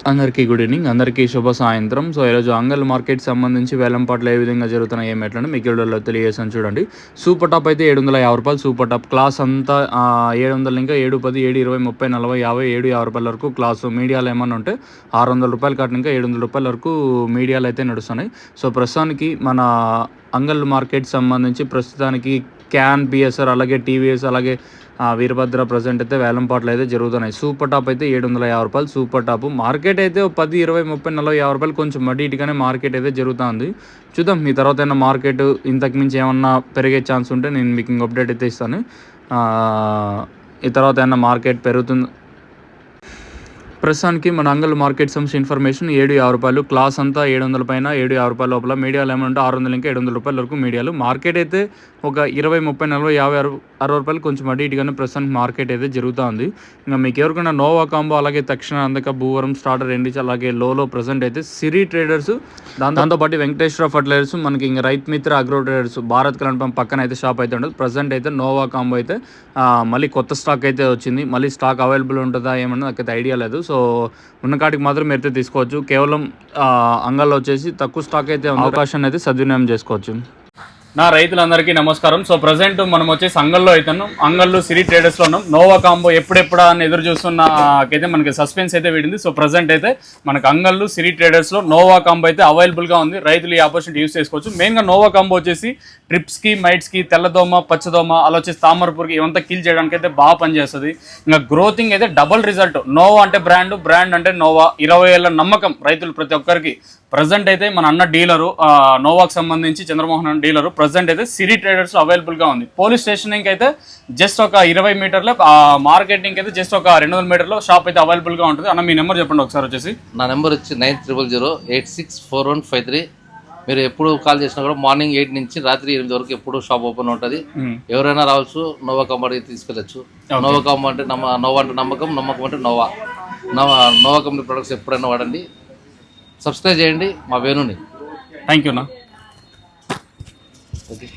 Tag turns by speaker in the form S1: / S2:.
S1: అందరికీ good evening, అందరికీ శుభ సాయంత్రం. సో ఈరోజు అంగల్ మార్కెట్ సంబంధించి వేలంపాట్లు ఏ విధంగా జరుగుతున్నాయి ఏమెట్లని మీకు వీడియోలో తెలియజేసాను చూడండి. సూపర్ టాప్ అయితే 750 రూపాయలు సూపర్ టాప్ క్లాస్ అంతా 700 ఇంకా 7, 10, 7, 20, 30, 40, 50, 750 రూపాయల వరకు క్లాసు. మీడియాలో ఏమన్నా ఉంటే 600 రూపాయలు కట్టిన ఇంకా 700 రూపాయల వరకు మీడియాలు అయితే నడుస్తున్నాయి. సో ప్రస్తుతానికి మన అంగల్ మార్కెట్ సంబంధించి ప్రస్తుతానికి క్యాన్ పిఎస్ఆర్ అలాగే టీవీఎస్ అలాగే వీరభద్ర ప్రజెంట్ అయితే వేలంపాట్లు అయితే జరుగుతున్నాయి. సూపర్ టాప్ అయితే 750 రూపాయలు సూపర్ టాప్. మార్కెట్ అయితే 10, 20, 30, 40, 50 రూపాయలు కొంచెం మడి ఇటుగానే మార్కెట్ అయితే జరుగుతుంది. చూద్దాం ఈ తర్వాత అయినా మార్కెట్ ఇంతకు మించి ఏమన్నా పెరిగే ఛాన్స్ ఉంటే నేను మీకు ఇంక అప్డేట్ అయితే ఇస్తాను. ఈ తర్వాత ఏమన్నా మార్కెట్ పెరుగుతుంది. ప్రస్తుతానికి మన అంగల్ మార్కెట్ సంబంధించిన ఇన్ఫర్మేషన్ 750 రూపాయలు క్లాస్ అంతా 700 పైన 750 రూపాయల లోపల. మీడియాలు ఏమంటే 600 ఇంకా 700 రూపాయల వరకు మీడియాలు. మార్కెట్ అయితే ఒక 20, 30, 40, 50, 60 రూపాయలు కొంచెం అటు ఇటుగానే ప్రస్తుతానికి మార్కెట్ అయితే జరుగుతుంది. ఇంకా మీకు ఎవరికైనా నోవా కాంబో అలాగే తక్షణ అందక భూవరం స్టార్టర్ ఎండిచ్ అలాగే లోలో ప్రజెంట్ అయితే సిరి ట్రేడర్స్ దాంతోపాటు వెంకటేశ్వర ఫర్టిలైజర్స్ మనకి ఇంకా Rythu Mitra agro traders Bharat current pump పక్కన అయితే షాప్ అయితే ఉండదు. ప్రజెంట్ అయితే నోవా కాంబో అయితే మళ్ళీ కొత్త స్టాక్ అయితే వచ్చింది. మళ్ళీ స్టాక్ అవైలబుల్ ఉంటుందా ఏమన్నా నాకైతే ఐడియా లేదు. సో ఉన్న కాటికి మాత్రం మీరైతే తీసుకోవచ్చు. కేవలం అంగల్లో వచ్చేసి తక్కువ స్టాక్ అయితే అవకాశాన్ని అయితే సద్వినియోగం చేసుకోవచ్చు. నా రైతులందరికీ నమస్కారం. సో ప్రజెంట్ మనం వచ్చేసి అంగల్లో అవుతున్నాం. అంగల్లో సిరి ట్రేడర్స్లో ఉన్నాం. నోవా కాంబో ఎప్పుడెప్పుడా అని ఎదురు చూస్తున్నకైతే మనకి సస్పెన్స్ అయితే వీడింది. సో ప్రజెంట్ అయితే మనకు అంగళ్ళు సిరి ట్రేడర్స్లో నోవా కాంబో అయితే అవైలబుల్గా ఉంది. రైతులు ఈ ఆపర్చునిటీ యూస్ చేసుకోవచ్చు. మెయిన్గా నోవా కాంబో వచ్చేసి ట్రిప్స్కి, మైట్స్కి, తెల్లదోమ, పచ్చదోమ అలా వచ్చేసి తామరపూర్కి ఇవంతా కిల్ చేయడానికి అయితే బాగా పనిచేస్తుంది. ఇంకా గ్రోతింగ్ అయితే డబల్ రిజల్ట్. నోవా అంటే బ్రాండ్ అంటే నోవా. 20 ఏళ్ళ నమ్మకం రైతులు ప్రతి ఒక్కరికి. ప్రజెంట్ అయితే మన అన్న డీలరు నోవాకి సంబంధించి చంద్రమోహన్ అన్న డీలరు ప్రజెంట్ అయితే సిరి ట్రేడర్స్ అవైలబుల్గా ఉంది. పోలీస్ స్టేషన్కి అయితే జస్ట్ ఒక 20 మీటర్లో, మార్కెటింగ్ అయితే జస్ట్ ఒక 200 మీటర్లో షాప్ అయితే అవైలబుల్గా ఉంటుంది. అన్న మీ నెంబర్ చెప్పండి ఒకసారి వచ్చేసి.
S2: నా నెంబర్ వచ్చి 9000864153. మీరు ఎప్పుడు కాల్ చేసినా కూడా మార్నింగ్ 8 నుంచి రాత్రి 8 వరకు ఎప్పుడు షాప్ ఓపెన్ ఉంటుంది. ఎవరైనా రావచ్చు. నోవా కంపెనీ తీసుకెళ్ళచ్చు. నోవా కంపెనీ అంటే నోవా అంటే నమ్మకం అంటే నోవా కంపెనీ ప్రొడక్ట్స్ ఎప్పుడైనా వాడండి. సబ్స్క్రైబ్ చేయండి మా వేణుని.
S1: థ్యాంక్ యూ అన్న.
S2: ఓకే.